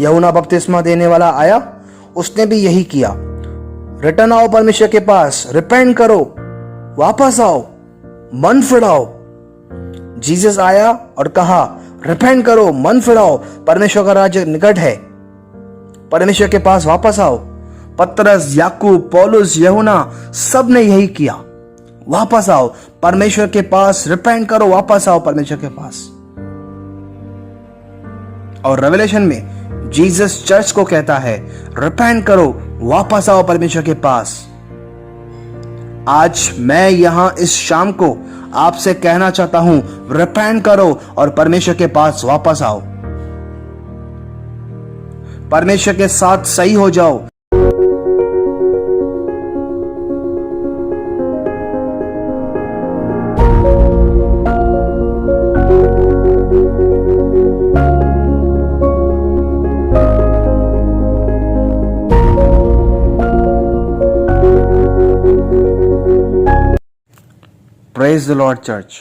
यूहन्ना बपतिस्मा देने वाला आया, उसने भी यही किया। रिटर्न आओ परमेश्वर के पास, रिपेंट करो, वापस आओ, मन फिराओ। जीसस आया और कहा रिपेंट करो, मन फिराओ, परमेश्वर का राज्य निकट है, परमेश्वर के पास वापस आओ। पतरस, याकूब, पौलुस, यूहन्ना सब ने यही किया। वापस आओ परमेश्वर के पास, रिपेंट करो, वापस आओ परमेश्वर के पास। और रेवलेशन में जीसस चर्च को कहता है रिपेंट करो, वापस आओ परमेश्वर के पास। आज मैं यहां इस शाम को आपसे कहना चाहता हूं, रिपेंट करो और परमेश्वर के पास वापस आओ, परमेश्वर के साथ सही हो जाओ। Praise the Lord church.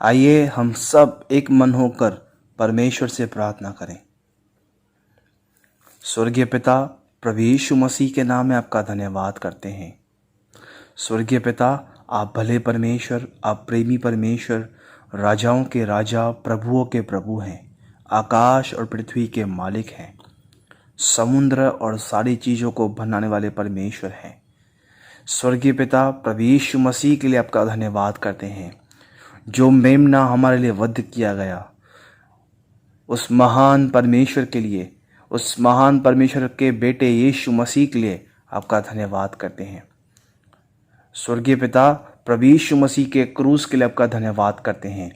आइए हम सब एक मन होकर परमेश्वर से प्रार्थना करें। स्वर्गीय पिता, प्रभु यीशु मसीह के नाम में आपका धन्यवाद करते हैं। स्वर्गीय पिता, आप भले परमेश्वर, आप प्रेमी परमेश्वर, राजाओं के राजा, प्रभुओं के प्रभु हैं, आकाश और पृथ्वी के मालिक हैं, समुद्र और सारी चीज़ों को बनाने वाले परमेश्वर हैं। स्वर्गीय पिता, प्रभु यीशु मसीह के लिए आपका धन्यवाद करते हैं। जो मेमना हमारे लिए वध किया गया, उस महान परमेश्वर के लिए, उस महान परमेश्वर के बेटे यीशु मसीह के लिए आपका धन्यवाद करते हैं। स्वर्गीय पिता, प्रभु यीशु मसीह के क्रूस के लिए आपका धन्यवाद करते हैं।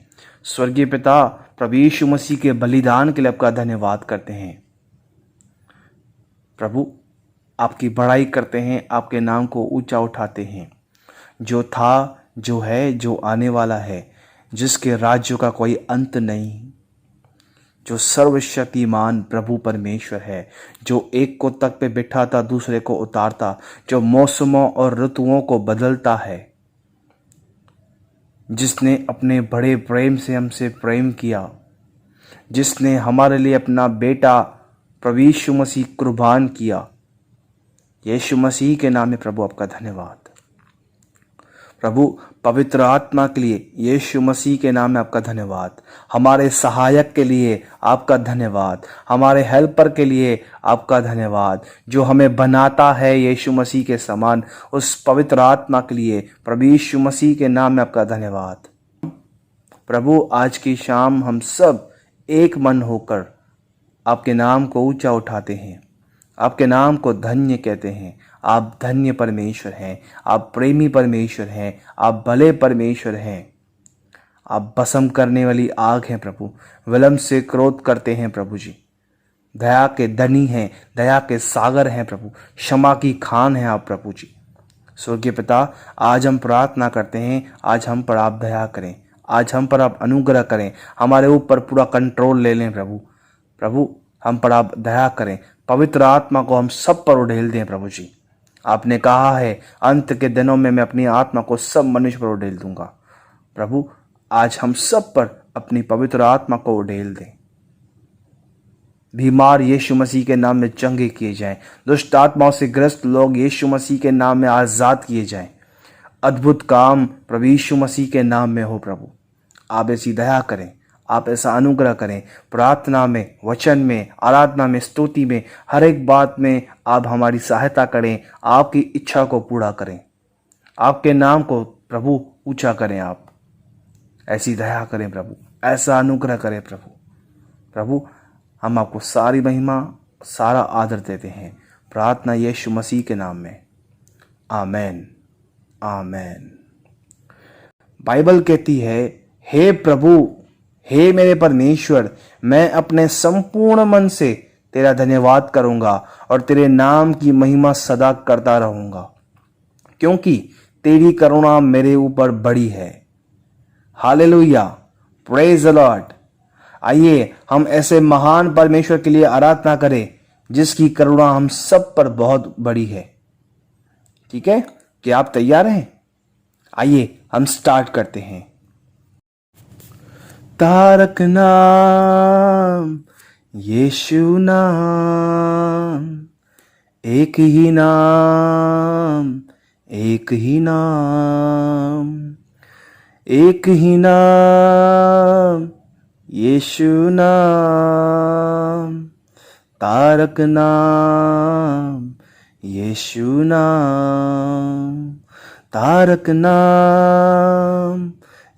स्वर्गीय पिता, प्रभु यीशु मसीह के बलिदान के लिए आपका धन्यवाद करते हैं। प्रभु, आपकी बड़ाई करते हैं, आपके नाम को ऊंचा उठाते हैं। जो था, जो है, जो आने वाला है, जिसके राज्य का कोई अंत नहीं, जो सर्वशक्तिमान प्रभु परमेश्वर है, जो एक को तख्त पे बिठाता, दूसरे को उतारता, जो मौसमों और ऋतुओं को बदलता है, जिसने अपने बड़े प्रेम से हमसे प्रेम किया, जिसने हमारे लिए अपना बेटा प्रभु यीशु मसीह कुर्बान किया। यीशु मसीह के नाम में प्रभु आपका धन्यवाद। प्रभु, पवित्र आत्मा के लिए यीशु मसीह के नाम में आपका धन्यवाद। हमारे सहायक के लिए आपका धन्यवाद, हमारे हेल्पर के लिए आपका धन्यवाद, जो हमें बनाता है यीशु मसीह के समान, उस पवित्र आत्मा के लिए प्रभु यीशु मसीह के नाम में आपका धन्यवाद। प्रभु, आज की शाम हम सब एक मन होकर आपके नाम को ऊंचा उठाते हैं, आपके नाम को धन्य कहते हैं। आप धन्य परमेश्वर हैं, आप प्रेमी परमेश्वर हैं, आप भले परमेश्वर हैं, आप भस्म करने वाली आग हैं प्रभु, विलंब से क्रोध करते हैं प्रभु जी, दया के धनी हैं, दया के सागर हैं प्रभु, क्षमा की खान हैं आप प्रभु जी। स्वर्गीय पिता, आज हम प्रार्थना करते हैं, आज हम पर आप दया करें, आज हम पर आप अनुग्रह करें, हमारे ऊपर पूरा कंट्रोल ले लें प्रभु। प्रभु, हम पर आप दया करें, पवित्र आत्मा को हम सब पर उड़ेल दें प्रभु जी। आपने कहा है अंत के दिनों में मैं अपनी आत्मा को सब मनुष्य पर उड़ेल दूंगा। प्रभु, आज हम सब पर अपनी पवित्र आत्मा को उड़ेल दें। बीमार यीशु मसीह के नाम में चंगे किए जाएं, दुष्ट आत्माओं से ग्रस्त लोग यीशु मसीह के नाम में आजाद किए जाएं। अद्भुत काम प्रभु यीशु मसीह के नाम में हो प्रभु। आप ऐसी दया करें, आप ऐसा अनुग्रह करें, प्रार्थना में, वचन में, आराधना में, स्तुति में, हर एक बात में आप हमारी सहायता करें, आपकी इच्छा को पूरा करें, आपके नाम को प्रभु ऊंचा करें। आप ऐसी दया करें प्रभु, ऐसा अनुग्रह करें प्रभु। प्रभु, हम आपको सारी महिमा, सारा आदर देते हैं, प्रार्थना यीशु मसीह के नाम में, आमेन, आमेन। बाइबल कहती है, हे प्रभु, हे मेरे परमेश्वर, मैं अपने संपूर्ण मन से तेरा धन्यवाद करूंगा और तेरे नाम की महिमा सदा करता रहूंगा, क्योंकि तेरी करुणा मेरे ऊपर बड़ी है। Hallelujah, praise the Lord. आइए हम ऐसे महान परमेश्वर के लिए आराधना करें जिसकी करुणा हम सब पर बहुत बड़ी है। ठीक है, क्या आप तैयार हैं? आइए हम स्टार्ट करते हैं। तारक नाम यीशु नाम, एक ही नाम, एक ही नाम, एक ही नाम, यीशु नाम, तारक नाम, यीशु नाम, तारक नाम,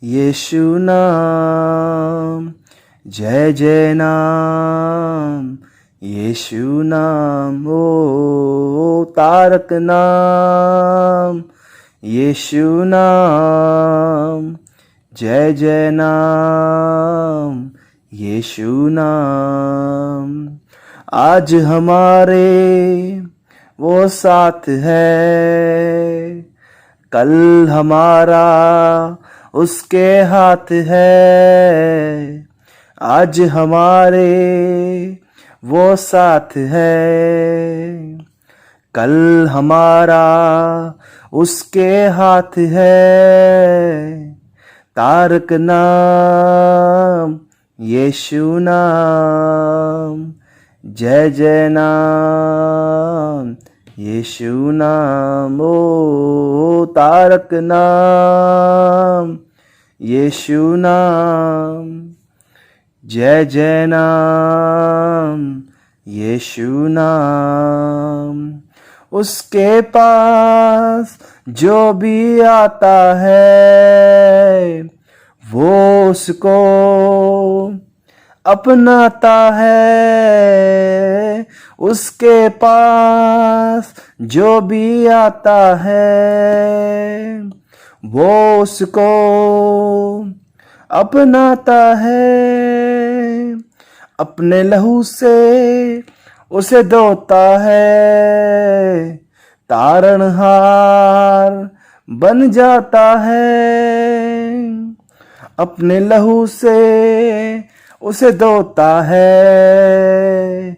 यीशु नाम, जय जय नाम, यीशु नाम, ओ तारक नाम, यीशु नाम, जय जय नाम, यीशु नाम। आज हमारे वो साथ है, कल हमारा उसके हाथ है। आज हमारे वो साथ है, कल हमारा उसके हाथ है। तारक नाम, यीशु नाम, जय जय नाम, यीशु नाम, ओ तारक नाम, यीशु नाम, जय जय नाम, यीशु नाम। उसके पास जो भी आता है वो उसको अपनाता है। उसके पास जो भी आता है वो उसको अपनाता है। अपने लहू से उसे धोता है, तारणहार बन जाता है। अपने लहू से उसे धोता है,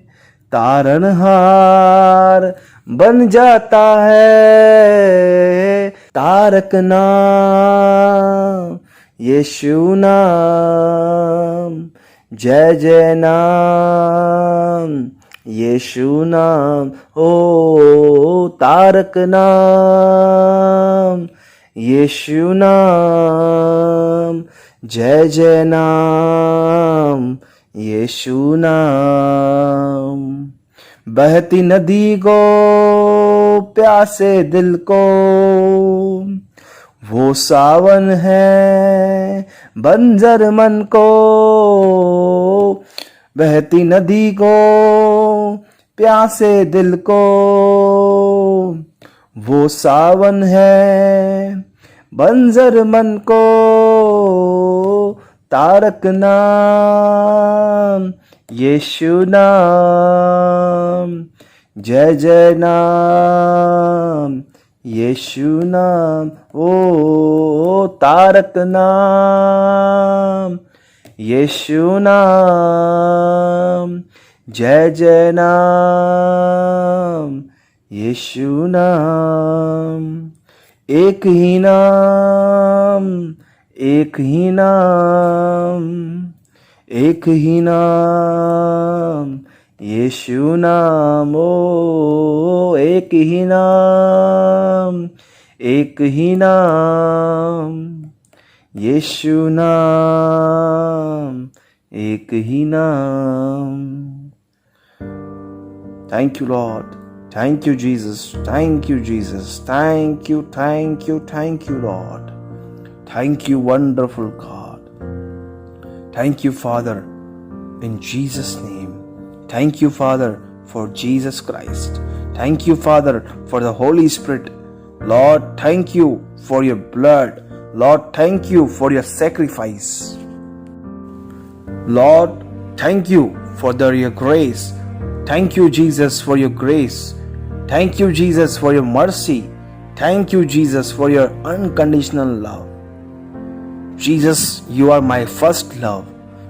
तारणहार बन जाता है। तारक नाम, यीशु नाम, जय जय नाम, यीशु नाम, ओ तारक नाम, यीशु नाम, जय जय नाम, यीशु नाम। बहती नदी को प्यासे दिल को वो सावन है बंजर मन को। बहती नदी को प्यासे दिल को वो सावन है बंजर मन को। तारक नाम, यीशु नाम, जय जय नाम, यीशु नाम, ओ तारक नाम, यीशु नाम, जय जय नाम, यीशु नाम। एक ही नाम, एक ही नाम, एक ही नाम, यीशु नाम, ओ एक ही नाम, एक ही नाम, यीशु नाम, एक ही नाम। Thank you, Lord. Thank you, Jesus. Thank you, Jesus. Thank you, thank you, thank you, Lord. Thank you, wonderful God. Thank you, Father, in Jesus' name. Thank you, Father, for Jesus Christ. Thank you, Father, for the Holy Spirit. Lord, thank you for your blood. Lord, thank you for your sacrifice. Lord, thank you for your grace. Thank you, Jesus, for your grace. Thank you, Jesus, for your mercy. Thank you, Jesus, for your unconditional love. Jesus, you are my first love.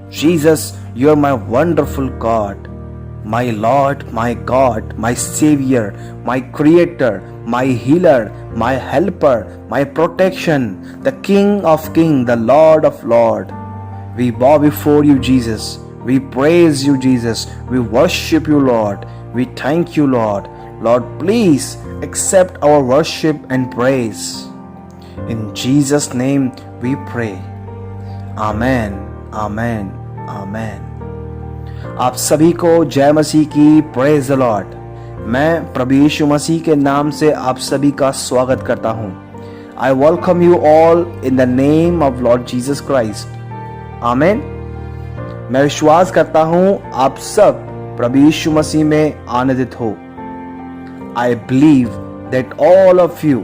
Jesus, you are my wonderful God. My Lord, my God, my Savior, my Creator, my Healer, my Helper, my Protection, the King of Kings, the Lord of Lords. We bow before you, Jesus. We praise you, Jesus. We worship you, Lord. We thank you, Lord. Lord, please accept our worship and praise. In Jesus' name we pray. Amen, amen, amen. आप सभी को जय मसीह की, praise the Lord. मैं प्रभु यीशु मसीह के नाम से आप सभी का स्वागत करता हूँ। I welcome you all in the name of Lord Jesus Christ. आमेन। मैं विश्वास करता हूँ आप सब प्रभु यीशु मसीह में आनंदित हो। I believe that all of you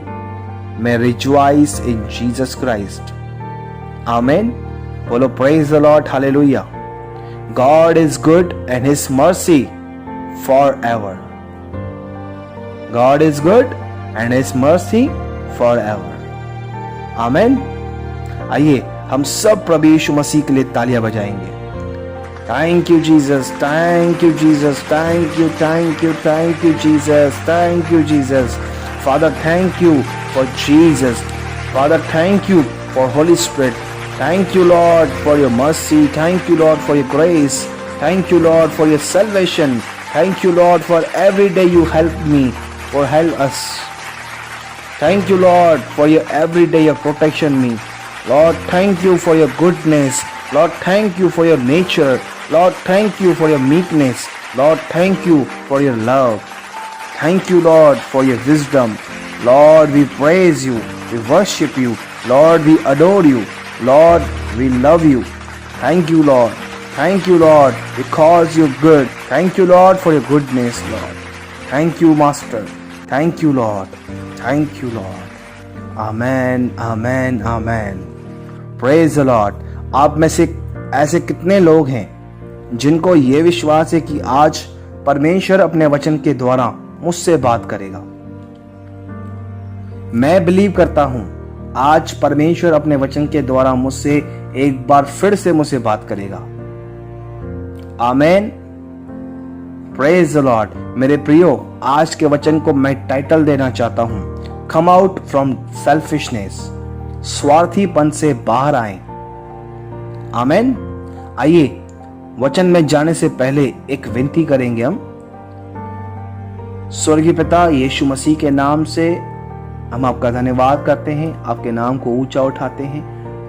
may rejoice in Jesus Christ. Amen. बोलो praise the Lord, hallelujah. God is good and His mercy forever. God is good and His mercy forever. Amen. आइए हम सब प्रभु यीशु मसीह के लिए तालियां बजाएंगे। Thank you, Jesus. Thank you, Jesus. Thank you, thank you, thank you, Jesus. Thank you, Jesus. Father, thank you for Jesus. Father, thank you for Holy Spirit. Thank you, Lord, for your mercy. Thank you, Lord, for your grace. Thank you, Lord, for your salvation. Thank you, Lord, for every day you help me or help us. Thank you, Lord, for your every day of protection me. Lord, thank you for your goodness. Lord, thank you for your nature. Lord, thank you for your meekness. Lord, thank you for your love. Thank you, Lord, for your wisdom. Lord, we praise you. We worship you. Lord, we adore you. Lord, we love you. Thank you, Lord. Thank you, Lord, because you're good. Thank you, Lord, for your goodness, Lord. Thank you, Master. Thank you, Lord. Thank you, Lord. Amen, amen, amen. Praise the Lord. आप में से ऐसे कितने लोग हैं जिनको ये विश्वास है कि आज परमेश्वर अपने वचन के द्वारा मुझसे बात करेगा? मैं बिलीव करता हूं आज परमेश्वर अपने वचन के द्वारा मुझसे एक बार फिर से मुझसे बात करेगा। आमेन। Praise the Lord. मेरे प्रियो, आज के वचन को मैं टाइटल देना चाहता हूं, कम आउट फ्रॉम सेल्फिशनेस। स्वार्थीपन से बाहर आए। आमेन। आइए वचन में जाने से पहले एक विनती करेंगे हम। स्वर्गीय पिता, यीशु मसीह के नाम से हम आपका धन्यवाद करते हैं, आपके नाम को ऊंचा उठाते हैं,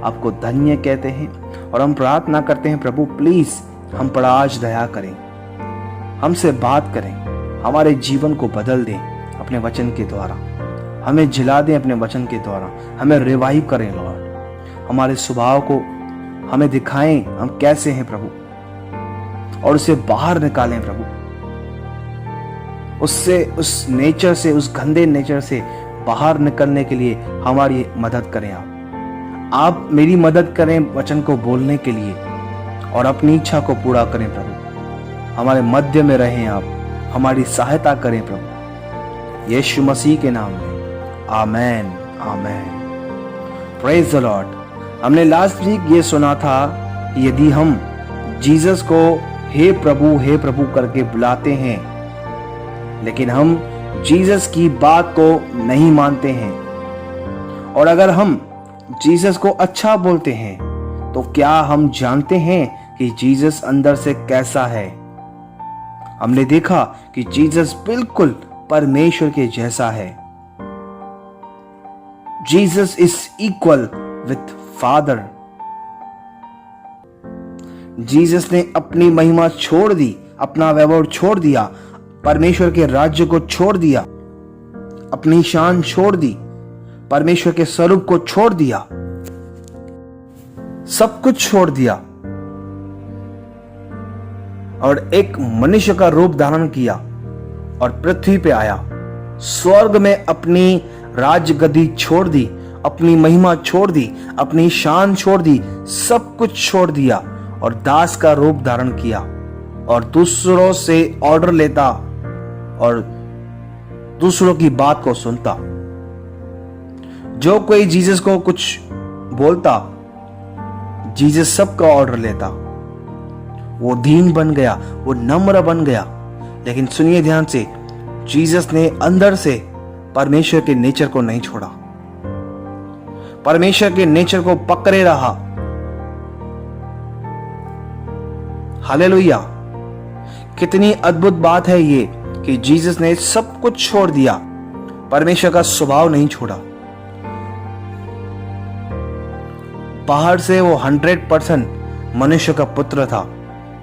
आपको धन्य कहते हैं और हम प्रार्थना करते हैं प्रभु प्लीज हम पर आज दया करें, हमसे बात करें, हमारे जीवन को बदल दें अपने वचन के द्वारा, हमें जिला दें अपने वचन के द्वारा, हमें रिवाइव करें लॉर्ड, हमारे स्वभाव को हमें दिखाएं हम कैसे हैं प्रभु और उसे बाहर निकालें प्रभु, उससे, उस नेचर से, उस गंदे नेचर से बाहर निकलने के लिए हमारी मदद करें। आप मेरी मदद करें वचन को बोलने के लिए और अपनी इच्छा को पूरा करें प्रभु। हमारे मध्य में रहें आप, हमारी सहायता करें प्रभु, यीशु मसीह के नाम में। Amen, amen. Praise the Lord. हमने लास्ट वीक ये सुना था कि यदि हम जीसस को हे प्रभु करके बुलाते हैं लेकिन हम जीसस की बात को नहीं मानते हैं और अगर हम जीसस को अच्छा बोलते हैं तो क्या हम जानते हैं कि जीसस अंदर से कैसा है? हमने देखा कि जीसस बिल्कुल परमेश्वर के जैसा है। Jesus is equal with father. Jesus ने अपनी महिमा छोड़ दी, अपना वैभव छोड़ दिया, परमेश्वर के राज्य को छोड़ दिया, अपनी शान छोड़ दी, परमेश्वर के स्वरूप को छोड़ दिया, सब कुछ छोड़ दिया और एक मनुष्य का रूप धारण किया और पृथ्वी पे आया। स्वर्ग में अपनी राज गद्दी छोड़ दी, अपनी महिमा छोड़ दी, अपनी शान छोड़ दी, सब कुछ छोड़ दिया और दास का रूप धारण किया और दूसरों से ऑर्डर लेता और दूसरों की बात को सुनता। जो कोई जीसस को कुछ बोलता, जीसस सबका ऑर्डर लेता। वो दीन बन गया, वो नम्र बन गया। लेकिन सुनिए ध्यान से, जीसस ने अंदर से परमेश्वर के नेचर को नहीं छोड़ा, परमेश्वर के नेचर को पकड़े रहा। हालेलुया। कितनी अद्भुत बात है ये कि जीसस ने सब कुछ छोड़ दिया, परमेश्वर का स्वभाव नहीं छोड़ा। बाहर से वो 100% मनुष्य का पुत्र था,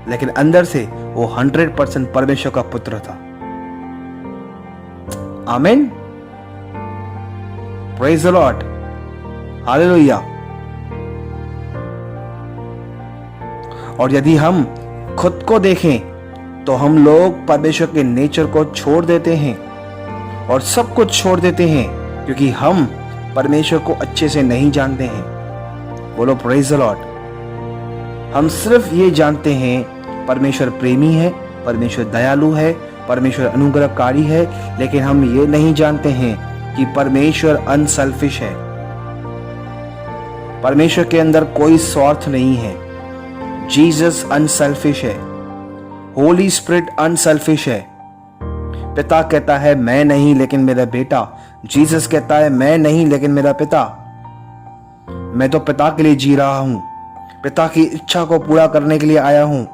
लेकिन अंदर से वो 100% परमेश्वर का पुत्र था। आमीन, प्रेज द लॉर्ड, हालेलुया। और यदि हम खुद को देखें तो हम लोग परमेश्वर के नेचर को छोड़ देते हैं और सब कुछ छोड़ देते हैं, क्योंकि हम परमेश्वर को अच्छे से नहीं जानते हैं। बोलो प्रेज द लॉर्ड। हम सिर्फ ये जानते हैं परमेश्वर प्रेमी है, परमेश्वर दयालु है, परमेश्वर अनुग्रहकारी है, लेकिन हम ये नहीं जानते हैं कि परमेश्वर अनसेल्फिश है। परमेश्वर के अंदर कोई स्वार्थ नहीं है। जीसस अनसेल्फिश है, होली स्पिरिट अनसेल्फिश है। पिता कहता है मैं नहीं लेकिन मेरा बेटा, जीसस कहता है मैं नहीं लेकिन मेरा पिता। मैं तो पिता के लिए जी रहा हूं, पिता की इच्छा को पूरा करने के लिए आया हूं।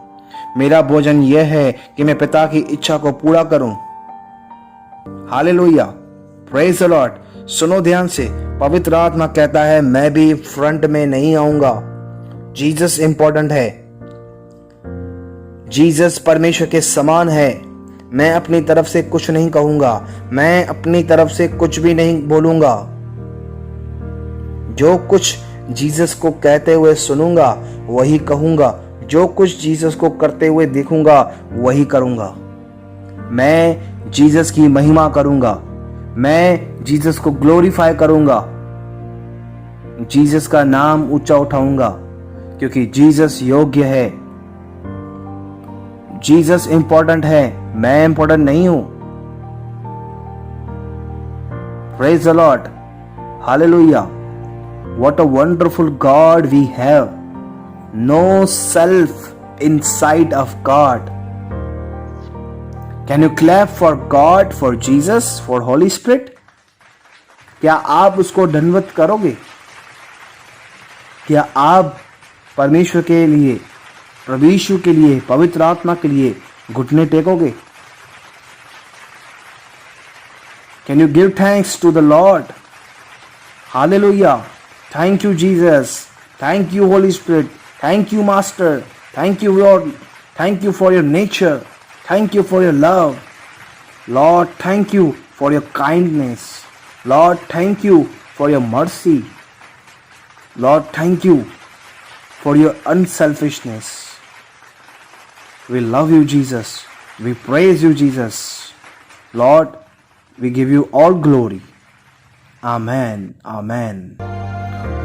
मेरा भोजन यह है कि मैं पिता की इच्छा को पूरा करूं। Hallelujah, praise the Lord. सुनो ध्यान से, पवित्र आत्मा कहता है मैं भी फ्रंट में नहीं आऊंगा। जीसस इंपॉर्टेंट है, जीसस परमेश्वर के समान है। मैं अपनी तरफ से कुछ नहीं कहूंगा, मैं अपनी तरफ से कुछ भी नहीं बोलूंगा। जो कुछ जीसस को कहते हुए सुनूंगा वही कहूंगा, जो कुछ जीसस को करते हुए देखूंगा वही करूंगा। मैं जीसस की महिमा करूंगा, मैं जीसस को ग्लोरीफाई करूंगा, जीसस का नाम ऊंचा उठाऊंगा, क्योंकि जीसस योग्य है। जीसस इंपॉर्टेंट है, मैं इंपॉर्टेंट नहीं हूं। Praise the Lord, hallelujah. What a wonderful God we have. No self inside of God. Can you clap for God, for Jesus, for Holy Spirit? क्या आप उसको धन्यवाद करोगे? क्या आप परमेश्वर के लिए, प्रभु यीशु के लिए, पवित्र आत्मा के लिए घुटने टेकोगे? Can you give thanks to the Lord? Hallelujah. Thank you Jesus, thank you Holy Spirit, thank you master, thank you Lord, thank you for your nature, thank you for your love. Lord thank you for your kindness. Lord thank you for your mercy. Lord thank you for your unselfishness. We love you, Jesus. We praise you, Jesus. Lord, we give you all glory. Amen. Amen.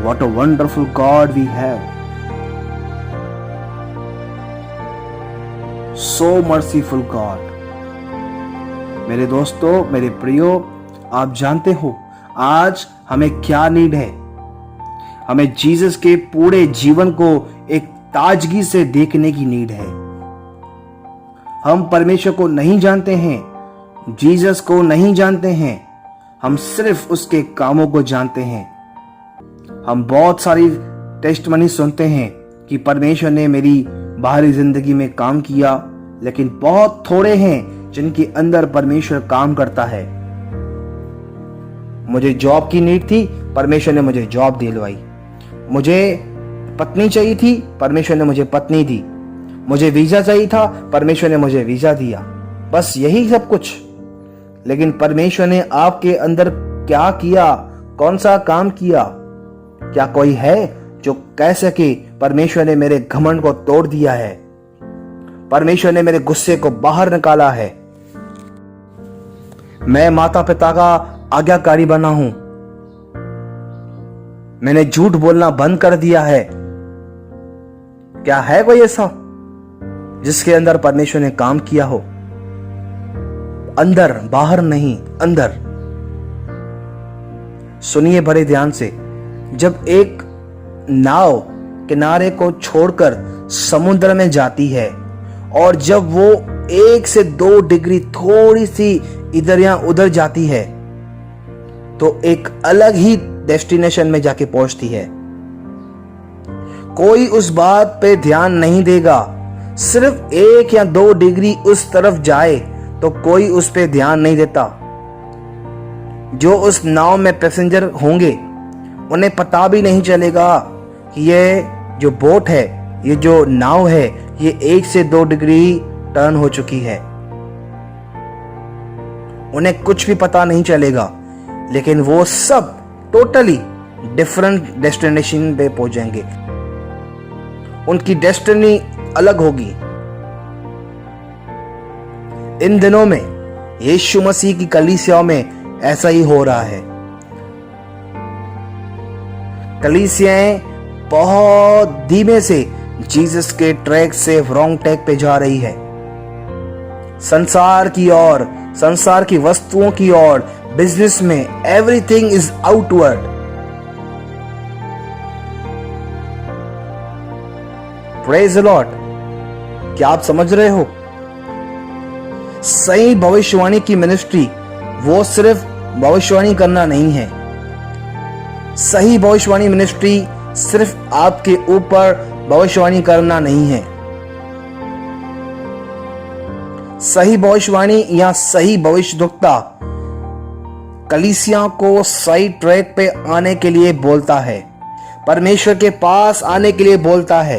What a wonderful God we have. So merciful God. मेरे दोस्तों, मेरे प्रियो, आप जानते हो आज हमें क्या नीड है? हमें जीसस के पूरे जीवन को एक ताजगी से देखने की नीड है। हम परमेश्वर को नहीं जानते हैं, जीसस को नहीं जानते हैं, हम सिर्फ उसके कामों को जानते हैं। हम बहुत सारी टेस्टमनी सुनते हैं कि परमेश्वर ने मेरी बाहरी जिंदगी में काम किया, लेकिन बहुत थोड़े हैं जिनके अंदर परमेश्वर काम करता है। मुझे जॉब की नीड थी, परमेश्वर ने मुझे जॉब दिलवाई। मुझे पत्नी चाहिए थी, परमेश्वर ने मुझे पत्नी दी। मुझे वीजा चाहिए था, परमेश्वर ने मुझे वीजा दिया। बस यही सब कुछ। लेकिन परमेश्वर ने आपके अंदर क्या किया, कौन सा काम किया? क्या कोई है जो कह सके परमेश्वर ने मेरे घमंड को तोड़ दिया है, परमेश्वर ने मेरे गुस्से को बाहर निकाला है, मैं माता पिता का आज्ञाकारी बना हूं, मैंने झूठ बोलना बंद कर दिया है? क्या है कोई ऐसा जिसके अंदर परमेश्वर ने काम किया हो? अंदर, बाहर नहीं, अंदर। सुनिए बड़े ध्यान से। जब एक नाव किनारे को छोड़कर समुद्र में जाती है और जब वो 1 से 2 डिग्री थोड़ी सी इधर या उधर जाती है तो एक अलग ही डेस्टिनेशन में जाके पहुंचती है। कोई उस बात पे ध्यान नहीं देगा, सिर्फ 1 या 2 डिग्री उस तरफ जाए तो कोई उस पे ध्यान नहीं देता। जो उस नाव में पैसेंजर होंगे उन्हें पता भी नहीं चलेगा कि ये जो बोट है, ये जो नाव है, ये 1 से 2 डिग्री टर्न हो चुकी है। उन्हें कुछ भी पता नहीं चलेगा, लेकिन वो सब टोटली डिफरेंट डेस्टिनेशन पे पहुंचेंगे। उनकी डेस्टिनी अलग होगी। इन दिनों में यीशु मसीह की कलीसियाओं में ऐसा ही हो रहा है। कलीसियाएं बहुत धीमे से जीसस के ट्रैक से रॉन्ग ट्रैक पे जा रही है। संसार की ओर, संसार की वस्तुओं की ओर, बिजनेस में everything is outward. Praise the Lord. क्या आप समझ रहे हो? सही भविष्यवाणी की मिनिस्ट्री वो सिर्फ भविष्यवाणी करना नहीं है। सही भविष्यवाणी मिनिस्ट्री सिर्फ आपके ऊपर भविष्यवाणी करना नहीं है। सही भविष्यवाणी या सही भविष्यद्वक्ता कलीसिया को सही ट्रैक पे आने के लिए बोलता है, परमेश्वर के पास आने के लिए बोलता है।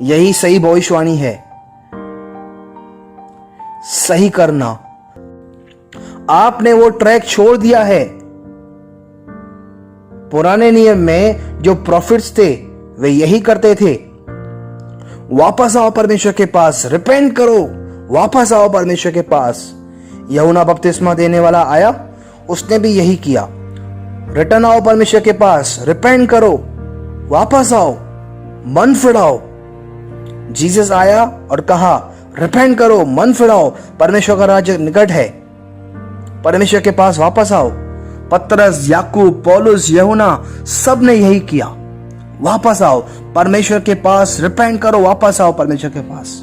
यही सही भविष्यवाणी है। सही करना। आपने वो ट्रैक छोड़ दिया है। पुराने नियम में जो प्रॉफिट्स थे वे यही करते थे। वापस आओ परमेश्वर के पास, रिपेंट करो, वापस आओ परमेश्वर के पास। यूहन्ना बपतिस्मा देने वाला आया, उसने भी यही किया। रिटर्न आओ परमेश्वर के पास, रिपेंट करो, वापस आओ, मन फिराओ। जीसस आया और कहा रिपेंट करो, मन फिराओ, परमेश्वर का राज्य निकट है, परमेश्वर के पास वापस आओ। पतरस, याकूब, पौलुस, यूहन्ना सब ने यही किया। वापस आओ परमेश्वर के पास, रिपेंट करो, वापस आओ परमेश्वर के पास।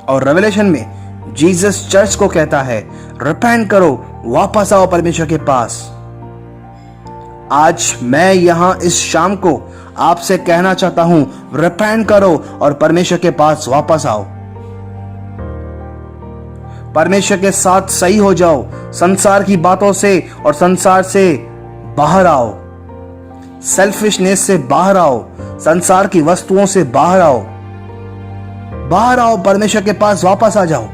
और रेवलेशन में जीसस चर्च को कहता है रिपेंट करो, वापस आओ परमेश्वर के पास। आज मैं यहां इस शाम को आपसे कहना चाहता हूं, रिपेंट करो और परमेश्वर के पास वापस आओ। परमेश्वर के साथ सही हो जाओ। संसार की बातों से और संसार से बाहर आओ। सेल्फिशनेस से बाहर आओ। संसार की वस्तुओं से बाहर आओ। बाहर आओ, परमेश्वर के पास वापस आ जाओ।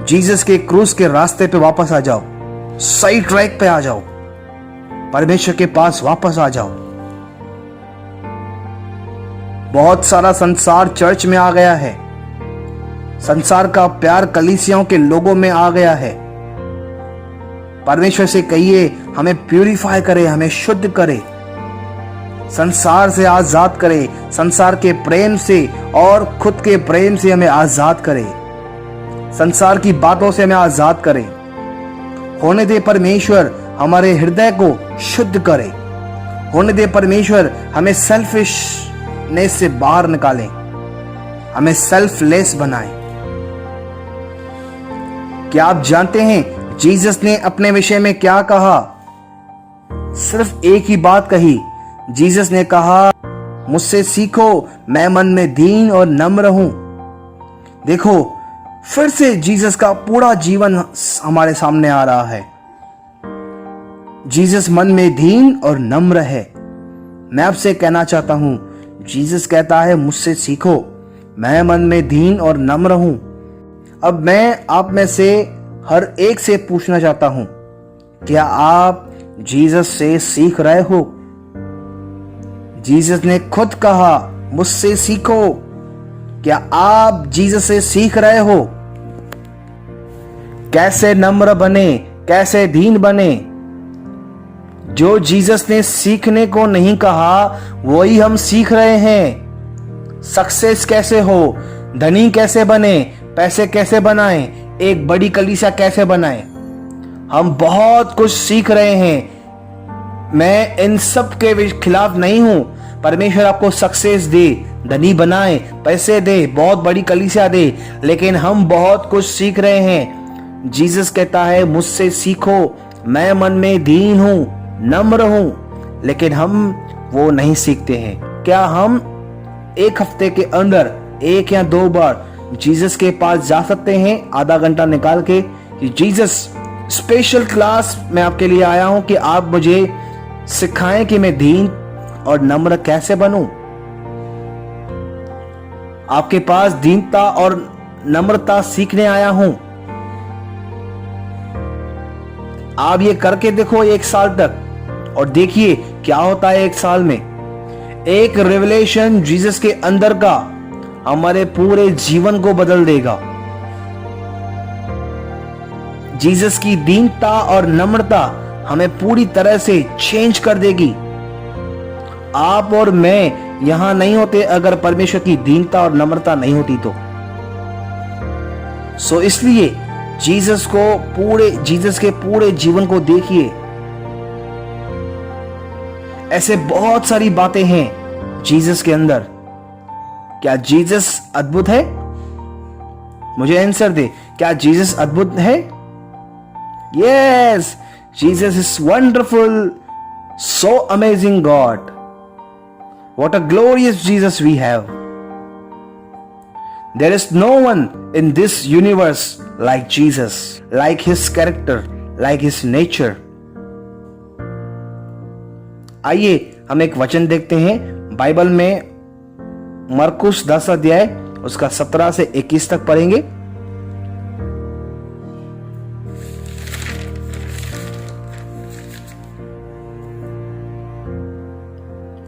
जीसस के क्रूस के रास्ते पे वापस आ जाओ। सही ट्रैक पे आ जाओ। परमेश्वर के पास वापस आ जाओ। बहुत सारा संसार चर्च में आ गया है। संसार का प्यार कलीसियाओं के लोगों में आ गया है। परमेश्वर से कहिए हमें प्यूरिफाई करे, हमें शुद्ध करे, संसार से आजाद करे, संसार के प्रेम से और खुद के प्रेम से हमें आजाद करे, संसार की बातों से हमें आजाद करे। होने दे परमेश्वर हमारे हृदय को शुद्ध करे। होने दे परमेश्वर हमें सेल्फिशनेस से बाहर निकालें, हमें सेल्फलेस बनाए। क्या आप जानते हैं जीसस ने अपने विषय में क्या कहा? सिर्फ एक ही बात कही। जीसस ने कहा मुझसे सीखो, मैं मन में दीन और नम्र हूं। देखो, फिर से जीसस का पूरा जीवन हमारे सामने आ रहा है। जीसस मन में दीन और नम्र है। मैं आपसे कहना चाहता हूं, जीसस कहता है मुझसे सीखो, मैं मन में दीन और नम्र हूं। अब मैं आप में से हर एक से पूछना चाहता हूं, क्या आप जीसस से सीख रहे हो? जीसस ने खुद कहा मुझसे सीखो। क्या आप जीसस से सीख रहे हो? कैसे नम्र बने, कैसे दीन बने? जो जीसस ने सीखने को नहीं कहा वही हम सीख रहे हैं। सक्सेस कैसे हो, धनी कैसे बने, पैसे कैसे बनाएं, एक बड़ी कलीसिया कैसे बनाएं, हम बहुत कुछ सीख रहे हैं। मैं इन सब के खिलाफ नहीं हूं। परमेश्वर आपको सक्सेस दे, धनी बनाए, पैसे दे, बहुत बड़ी कलीसिया दे, लेकिन हम बहुत कुछ सीख रहे हैं। जीसस कहता है मुझसे सीखो, मैं मन में दीन हूं, नम्र हूं। लेकिन हम वो नहीं सीखते हैं। क्या हम एक हफ्ते के अंदर 1 या 2 बार जीसस के पास जा सकते हैं, आधा घंटा निकाल के कि जीसस स्पेशल क्लास मैं आपके लिए आया हूं कि आप मुझे सिखाएं कि मैं दीन और नम्र कैसे बनूं। आपके पास दीनता और नम्रता सीखने आया हूं। आप ये करके देखो 1 साल तक और देखिए क्या होता है 1 साल में। एक रेवलेशन जीसस के अंदर का हमारे पूरे जीवन को बदल देगा। जीसस की दीनता और नम्रता हमें पूरी तरह से चेंज कर देगी। आप और मैं यहां नहीं होते अगर परमेश्वर की दीनता और नम्रता नहीं होती तो। सो इसलिए जीसस के पूरे जीवन को देखिए। ऐसे बहुत सारी बातें हैं जीसस के अंदर। क्या जीसस अद्भुत है? मुझे आंसर दे, क्या जीसस अद्भुत है? Yes, Jesus is wonderful, so amazing God. What a glorious Jesus we have. There is no one in this universe like Jesus, like his character, like his nature. आइए हम एक वचन देखते हैं बाइबल में, मरकुस 10 अध्याय उसका 17 से 21 तक पढ़ेंगे।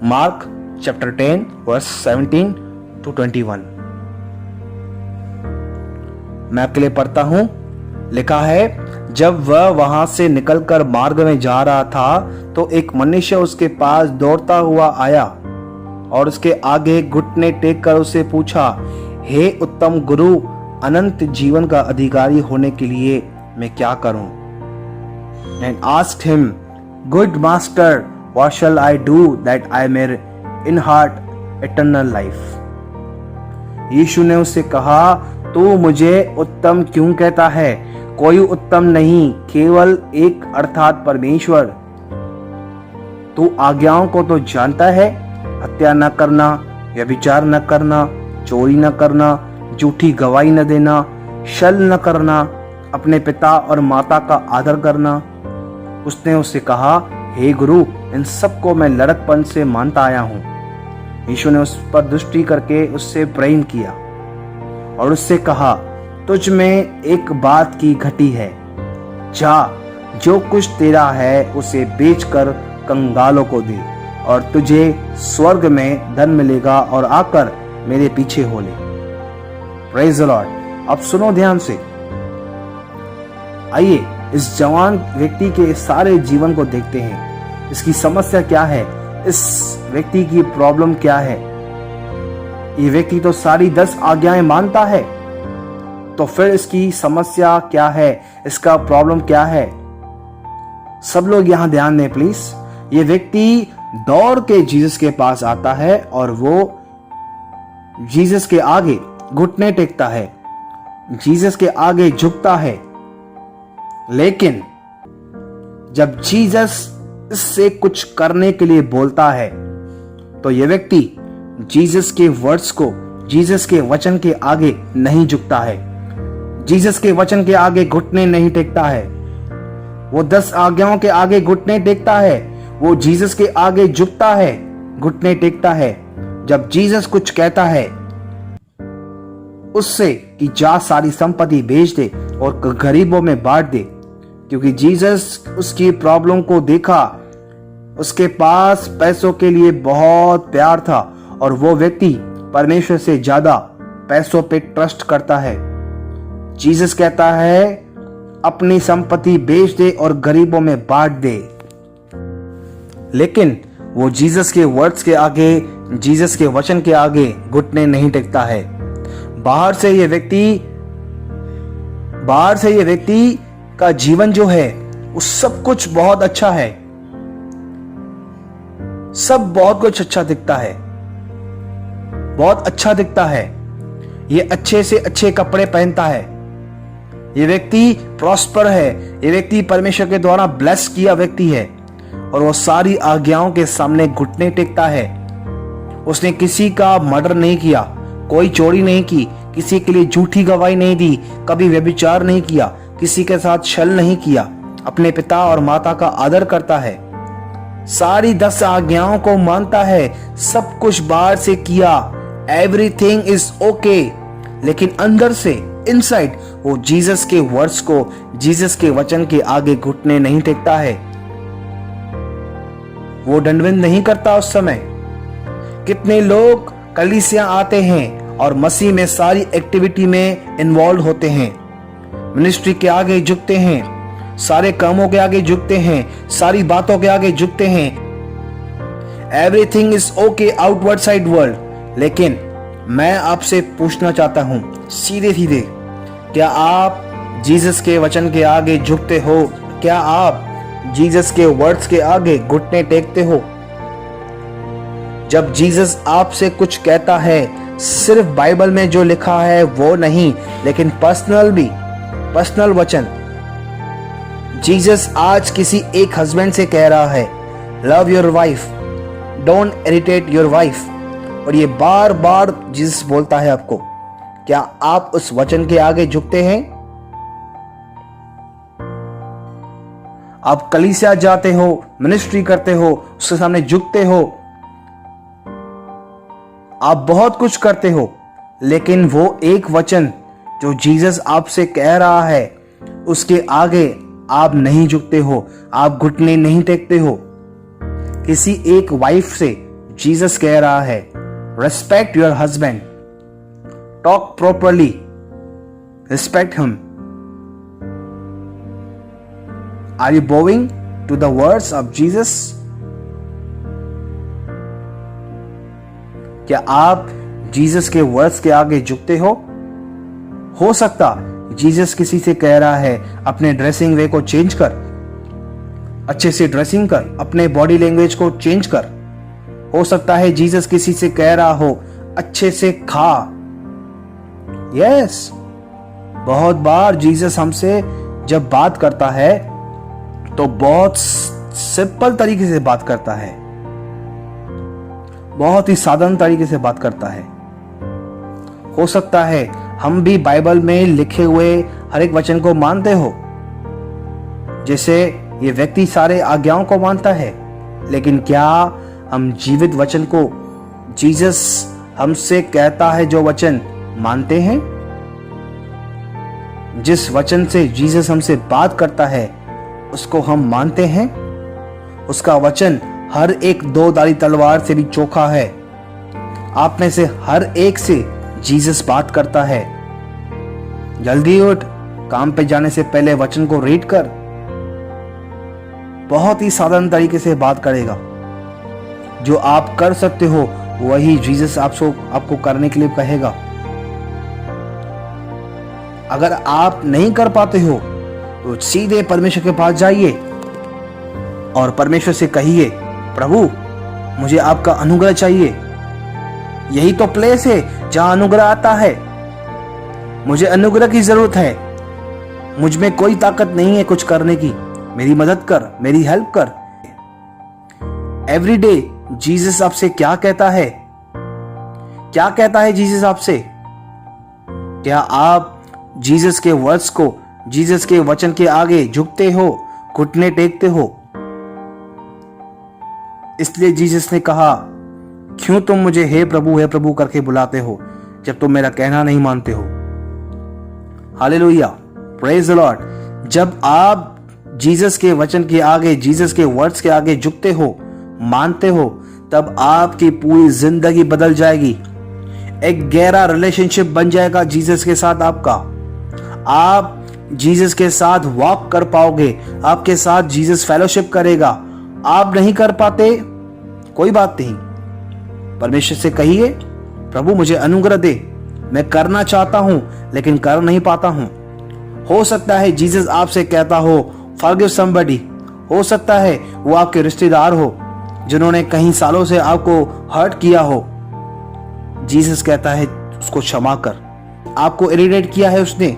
Mark chapter 10 verse 17 to 21। मैं आपके लिए पढ़ता हूं। लिखा है, जब वह वहां से निकलकर मार्ग में जा रहा था तो एक मनुष्य उसके पास दौड़ता हुआ आया और उसके आगे घुटने टेक कर उससे पूछा, हे उत्तम गुरु, अनंत जीवन का अधिकारी होने के लिए मैं क्या करूं? And asked him, good master, what shall I do that I may inherit eternal life? यीशु ने उससे कहा, तू मुझे उत्तम क्यों कहता है? कोई उत्तम नहीं, केवल एक अर्थात परमेश्वर। तू आज्ञाओं को तो जानता है, हत्या न करना, व्यभिचार न करना, चोरी न करना, झूठी गवाही न देना, छल न करना, अपने पिता और माता का आदर करना। उसने उससे कहा, हे गुरु, इन सबको मैं लड़कपन से मानता आया हूं। यीशु ने उस पर दृष्टि करके उससे प्रेम किया और उससे कहा, तुझ में एक बात की घटी है, जा, जो कुछ तेरा है उसे बेचकर कंगालों को दे और तुझे स्वर्ग में धन मिलेगा और आकर मेरे पीछे हो ले। Praise the Lord. अब सुनो ध्यान से। आइए इस जवान व्यक्ति के सारे जीवन को देखते हैं। इसकी समस्या क्या है? इस व्यक्ति की प्रॉब्लम क्या है? ये व्यक्ति तो सारी 10 आज्ञाएं मानता है, तो फिर इसकी समस्या क्या है? इसका प्रॉब्लम क्या है? सब लोग यहां ध्यान दें प्लीज। ये व्यक्ति दौड़ के जीसस के पास आता है और वो जीसस के आगे घुटने टेकता है, जीसस के आगे झुकता है। लेकिन जब जीसस इससे कुछ करने के लिए बोलता है तो यह व्यक्ति जीसस के वर्ड्स को, जीसस के वचन के आगे नहीं झुकता है, जीसस के वचन के आगे घुटने नहीं टेकता है। वो 10 आज्ञाओं के आगे घुटने टेकता है, वो जीसस के आगे झुकता है, घुटने टेकता है। जब जीसस कुछ कहता है उससे कि जा सारी संपत्ति बेच दे और गरीबों में बांट दे, क्योंकि जीसस उसकी प्रॉब्लम को देखा, उसके पास पैसों के लिए बहुत प्यार था और वो व्यक्ति परमेश्वर से ज्यादा पैसों पे ट्रस्ट करता है। जीसस कहता है अपनी संपत्ति बेच दे और गरीबों में बांट दे। लेकिन वो जीसस के वर्ड्स के आगे, जीसस के वचन के आगे घुटने नहीं टेकता है। बाहर से ये व्यक्ति का जीवन जो है वो सब कुछ बहुत अच्छा है, सब बहुत कुछ अच्छा दिखता है, बहुत अच्छा दिखता है। ये अच्छे से अच्छे कपड़े पहनता है, ये व्यक्ति प्रॉस्पर है, ये व्यक्ति परमेश्वर के द्वारा ब्लेस किया व्यक्ति है। और वो सारी आज्ञाओं के सामने घुटने टेकता है। उसने किसी का मर्डर नहीं किया, कोई चोरी नहीं की, किसी के लिए झूठी गवाही नहीं दी, कभी व्यभिचार नहीं किया, किसी के साथ छल नहीं किया, अपने पिता और माता का आदर करता है, सारी 10 आज्ञाओं को मानता है, सब कुछ बाहर से किया, एवरीथिंग इज ओके, लेकिन अंदर से इनसाइड वो जीसस के वर्ड्स को, जीसस के वचन के आगे घुटने नहीं टेकता है। वो दंडवत नहीं करता उस समय। कितने लोग कलीसिया आते हैं और मसीह में सारी एक्टिविटी में इन्वॉल्व होते हैं, मिनिस्ट्री के आगे झुकते हैं, सारे कामों के आगे झुकते हैं, सारी बातों के आगे झुकते हैं, everything is okay outward side world. लेकिन मैं आपसे पूछना चाहता हूं सीधे सीधे, क्या आप जीसस के वचन के आगे झुकते हो? क्या आप जीसस के वर्ड्स के आगे घुटने टेकते हो? जब जीसस आपसे कुछ कहता है, सिर्फ बाइबल में जो लिखा है वो नहीं, लेकिन पर्सनल वचन। जीसस आज किसी एक हस्बैंड से कह रहा है, love your wife, don't irritate your wife, और ये बार बार जीसस बोलता है आपको। क्या आप उस वचन के आगे झुकते हैं? आप कलीसिया जाते हो, मिनिस्ट्री करते हो, उसके सामने झुकते हो, आप बहुत कुछ करते हो, लेकिन वो एक वचन जो जीसस आपसे कह रहा है उसके आगे आप नहीं झुकते हो, आप घुटने नहीं टेकते हो। किसी एक वाइफ से जीसस कह रहा है, respect your husband, talk properly, respect him. Are you bowing to the words of Jesus? क्या आप जीसस के वर्ड्स के आगे झुकते हो? हो सकता जीसस किसी से कह रहा है, अपने ड्रेसिंग वे को चेंज कर, अच्छे से ड्रेसिंग कर, अपने बॉडी लैंग्वेज को चेंज कर। हो सकता है जीसस किसी से कह रहा हो, अच्छे से खा। यस, बहुत बार जीसस हमसे जब बात करता है तो बहुत सिंपल तरीके से बात करता है, बहुत ही साधारण तरीके से बात करता है। हो सकता है हम भी बाइबल में लिखे हुए हर एक वचन को मानते हो, जैसे ये व्यक्ति सारे आज्ञाओं को मानता है, लेकिन क्या हम जीवित वचन को, जीसस हमसे कहता है जो वचन, मानते हैं? जिस वचन से जीसस हमसे बात करता है उसको हम मानते हैं? उसका वचन हर एक 2 धारी तलवार से भी चोखा है। आप में से हर एक से जीसस बात करता है। जल्दी उठ, काम पे जाने से पहले वचन को रीड कर। बहुत ही साधारण तरीके से बात करेगा। जो आप कर सकते हो वही जीसस आपको करने के लिए कहेगा। अगर आप नहीं कर पाते हो तो सीधे परमेश्वर के पास जाइए और परमेश्वर से कहिए, प्रभु मुझे आपका अनुग्रह चाहिए। यही तो प्लेस है जहां अनुग्रह आता है। मुझे अनुग्रह की जरूरत है। मुझ में कोई ताकत नहीं है कुछ करने की। मेरी मदद कर, मेरी हेल्प कर। एवरी डे जीसस आपसे क्या कहता है? क्या कहता है जीसस आपसे? क्या आप जीसस के वर्ड्स को, जीसस के वचन के आगे झुकते हो, घुटने टेकते हो? इसलिए जीसस ने कहा, क्यों तुम मुझे हे प्रभु करके बुलाते हो जब तुम मेरा कहना नहीं मानते हो? Hallelujah, praise the Lord. जब आप जीसस के वचन के आगे, जीसस के वर्ड्स के आगे झुकते हो, मानते हो, तब आपकी पूरी जिंदगी बदल जाएगी। एक गहरा रिलेशनशिप बन जाएगा जीसस के साथ आपका। आप जीसस के साथ वॉक कर पाओगे। आपके साथ जीसस फेलोशिप करेगा। आप नहीं कर पाते, कोई बात नहीं, परमेश्वर से कहिए, प्रभु मुझे अनुग्रह दे। मैं करना चाहता हूं लेकिन कर नहीं पाता हूं। हो सकता है जीसस आपसे कहता हो, फॉरगिव समबडी। हो सकता है वो आपके रिश्तेदार हो जिन्होंने कहीं सालों से आपको हर्ट किया हो। जीसस कहता है उसको क्षमा कर। आपको इरिटेट किया है उसने,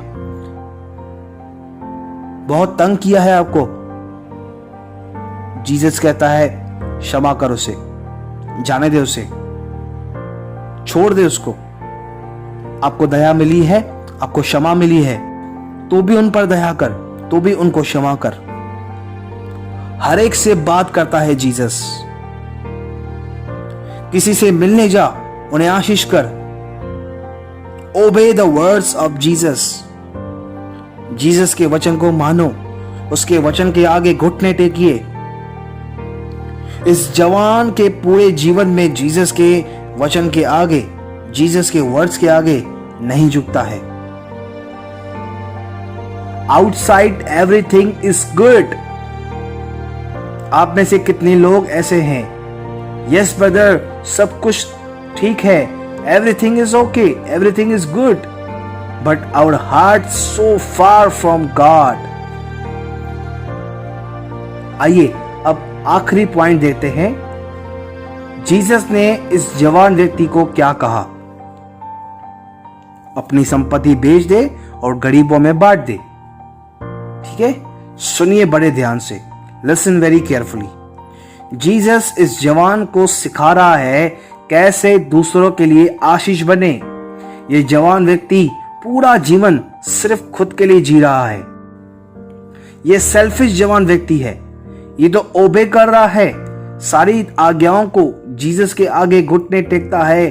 बहुत तंग किया है आपको, जीसस कहता है क्षमा कर उसे, जाने दे उसे, छोड़ दे उसको। आपको दया मिली है, आपको क्षमा मिली है, तो भी उन पर दया कर, तो भी उनको क्षमा कर। हर एक से बात करता है जीसस। किसी से मिलने जा, उन्हें आशीष कर। Obey the words of Jesus. Jesus के वचन को मानो, उसके वचन के आगे घुटने टेकिए। इस जवान के पूरे जीवन में जीसस के वचन के आगे, जीसस के वर्ड्स के आगे नहीं झुकता है। Outside everything is good. आप में से कितने लोग ऐसे हैं? यस ब्रदर, सब कुछ ठीक है, everything is okay, everything is good, but our heart so far from God. आइए अब आखिरी पॉइंट देते हैं। जीसस ने इस जवान व्यक्ति को क्या कहा? अपनी संपत्ति बेच दे और गरीबों में बांट दे। ठीक है, सुनिए बड़े ध्यान से, लिसन वेरी केयरफुली। जीसस इस जवान को सिखा रहा है कैसे दूसरों के लिए आशीष बने। ये जवान व्यक्ति पूरा जीवन सिर्फ खुद के लिए जी रहा है। ये सेल्फिश जवान व्यक्ति है। ये तो ओबे कर रहा है, सारी आज्ञाओं को जीसस के आगे घुटने टेकता है,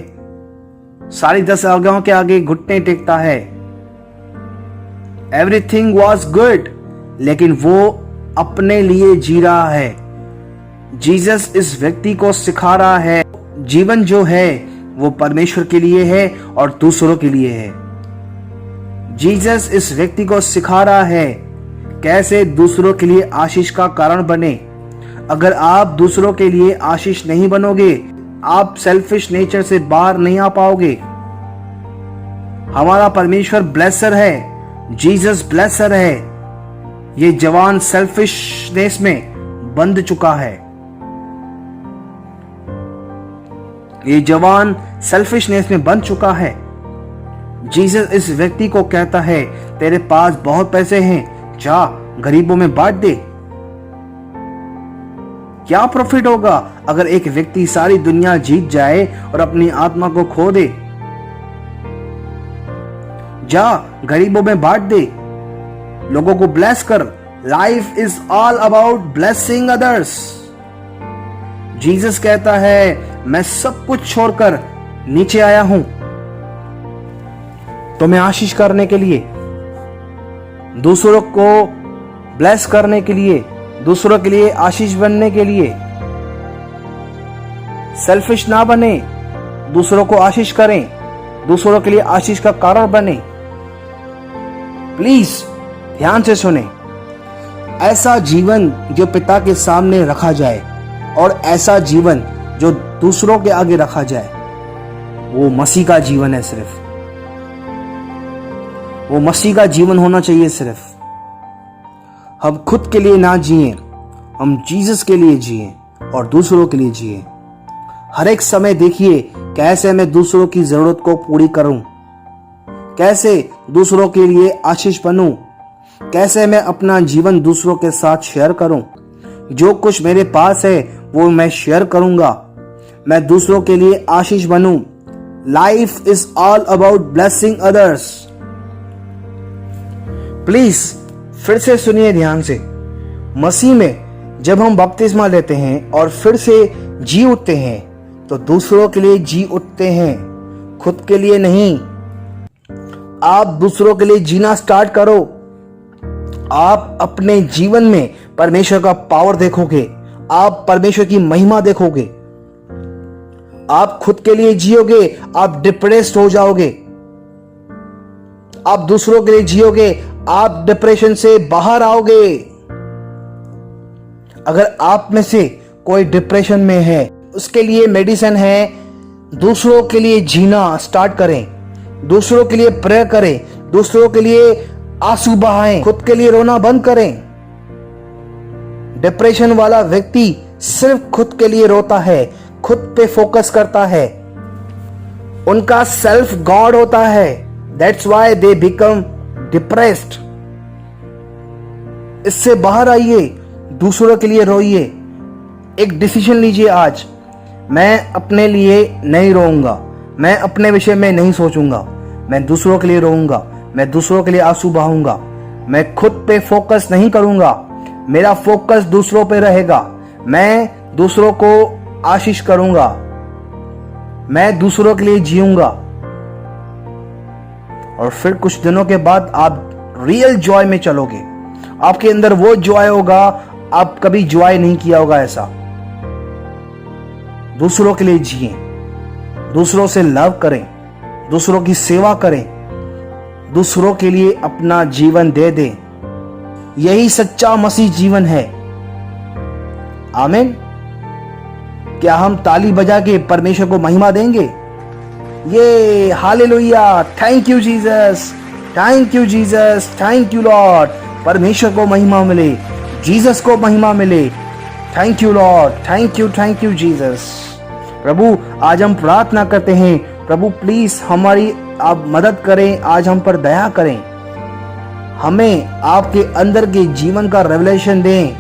सारी 10 आज्ञाओं के आगे घुटने टेकता है। एवरीथिंग वॉज गुड, लेकिन वो अपने लिए जी रहा है। जीसस इस व्यक्ति को सिखा रहा है जीवन जो है वो परमेश्वर के लिए है और दूसरों के लिए है। जीसस इस व्यक्ति को सिखा रहा है कैसे दूसरों के लिए आशीष का कारण बने। अगर आप दूसरों के लिए आशीष नहीं बनोगे, आप सेल्फिश नेचर से बाहर नहीं आ पाओगे। हमारा परमेश्वर ब्लेसर है, जीसस ब्लेसर है। ये जवान सेल्फिशनेस में बंध चुका है। ये जवान सेल्फिशनेस में बंध चुका है। जीसस इस व्यक्ति को कहता है, तेरे पास बहुत पैसे हैं, जा गरीबों में बांट दे। क्या प्रॉफिट होगा अगर एक व्यक्ति सारी दुनिया जीत जाए और अपनी आत्मा को खो दे? जा गरीबों में बांट दे, लोगों को ब्लेस कर। Life is all about blessing others. Jesus कहता है, मैं सब कुछ छोड़कर नीचे आया हूं तुम्हें आशीष करने के लिए, दूसरों को ब्लेस करने के लिए, दूसरों के लिए आशीष बनने के लिए। सेल्फिश ना बने, दूसरों को आशीष करें, दूसरों के लिए आशीष का कारण बने। प्लीज ध्यान से सुने। ऐसा जीवन जो पिता के सामने रखा जाए और ऐसा जीवन जो दूसरों के आगे रखा जाए, वो मसीह का जीवन है। सिर्फ वो मसीह का जीवन होना चाहिए। सिर्फ हम खुद के लिए ना जिए, हम जीसस के लिए जिए और दूसरों के लिए जिए। हर एक समय देखिए कैसे मैं दूसरों की जरूरत को पूरी करूं, कैसे दूसरों के लिए आशीष बनूं, कैसे मैं अपना जीवन दूसरों के साथ शेयर करूं। जो कुछ मेरे पास है वो मैं शेयर करूंगा, मैं दूसरों के लिए आशीष बनूं। Life is all about blessing others. Please फिर से सुनिए ध्यान से। मसीह में जब हम बपतिस्मा लेते हैं और फिर से जी उठते हैं तो दूसरों के लिए जी उठते हैं, खुद के लिए नहीं। आप दूसरों के लिए जीना स्टार्ट करो। आप अपने जीवन में परमेश्वर का पावर देखोगे, आप परमेश्वर की महिमा देखोगे। आप खुद के लिए जियोगे, आप डिप्रेस्ड हो जाओगे। आप दूसरों के लिए जियोगे, आप डिप्रेशन से बाहर आओगे। अगर आप में से कोई डिप्रेशन में है, उसके लिए मेडिसिन है। दूसरों के लिए जीना स्टार्ट करें, दूसरों के लिए प्रेयर करें, दूसरों के लिए आंसू बहाएं, खुद के लिए रोना बंद करें। डिप्रेशन वाला व्यक्ति सिर्फ खुद के लिए रोता है, खुद पे फोकस करता है, उनका सेल्फ गॉड होता है। That's why they become depressed. इससे बाहर आइए, दूसरों के लिए रोइए, एक डिसीजन लीजिए आज, मैं अपने लिए नहीं रोऊंगा, मैं अपने विषय में नहीं सोचूंगा, मैं दूसरों के लिए रोऊंगा, मैं दूसरों के लिए आंसू बहाऊंगा, मैं खुद पे फोकस नहीं करूंगा, मेरा फोकस दूसरों पे रहेगा, मैं दूसरों को आशीष करूंगा, मैं दूसरों के लिए जीऊंगा। और फिर कुछ दिनों के बाद आप रियल जॉय में चलोगे, आपके अंदर वो जॉय होगा, आप कभी जॉय नहीं किया होगा ऐसा। दूसरों के लिए जिए, दूसरों से लव करें, दूसरों की सेवा करें, दूसरों के लिए अपना जीवन दे दें। यही सच्चा मसीह जीवन है। आमीन। क्या हम ताली बजा के परमेश्वर को महिमा देंगे? ये hallelujah, thank you Jesus, thank you Jesus, thank you Lord. परमेश्वर को महिमा मिले, जीसस को महिमा मिले। Thank you Lord, thank you Jesus. प्रभु आज हम प्रार्थना करते हैं, प्रभु प्लीज हमारी आप मदद करें, आज हम पर दया करें, हमें आपके अंदर के जीवन का रेवलेशन दें।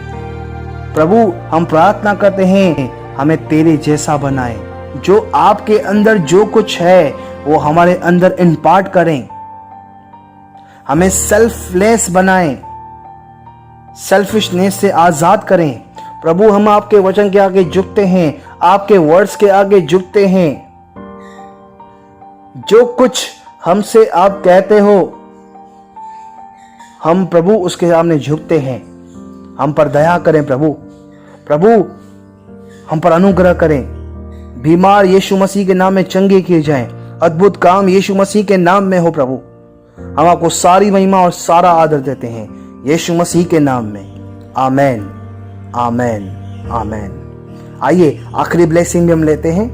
प्रभु हम प्रार्थना करते हैं, हमें तेरे जैसा बनाए, जो आपके अंदर जो कुछ है वो हमारे अंदर इम्पार्ट करें, हमें सेल्फलेस बनाएं, सेल्फिशनेस से आजाद करें। प्रभु हम आपके वचन के आगे झुकते हैं, आपके वर्ड्स के आगे झुकते हैं। जो कुछ हमसे आप कहते हो, हम प्रभु उसके सामने झुकते हैं। हम पर दया करें प्रभु, प्रभु हम पर अनुग्रह करें। बीमार यीशु मसीह के नाम में चंगे किए जाएं, अद्भुत काम यीशु मसीह के नाम में हो प्रभु। हम आपको सारी महिमा और सारा आदर देते हैं यीशु मसीह के नाम में। आमेन, आमेन, आमेन। आइए आखिरी ब्लेसिंग भी हम लेते हैं।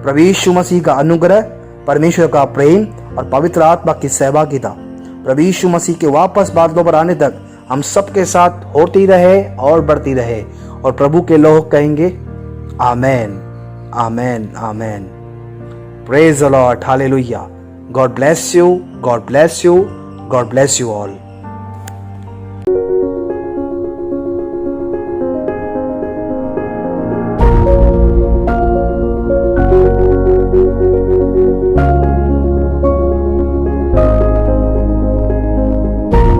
प्रभु यीशु मसीह का अनुग्रह, परमेश्वर का प्रेम और पवित्र आत्मा की सहभागिता प्रभु यीशु मसीह के वापस बादलों पर आने तक हम सबके साथ होती रहे और बढ़ती रहे। और प्रभु के लोग कहेंगे amen, amen, amen. Praise the Lord, hallelujah. God bless you, God bless you, God bless you all.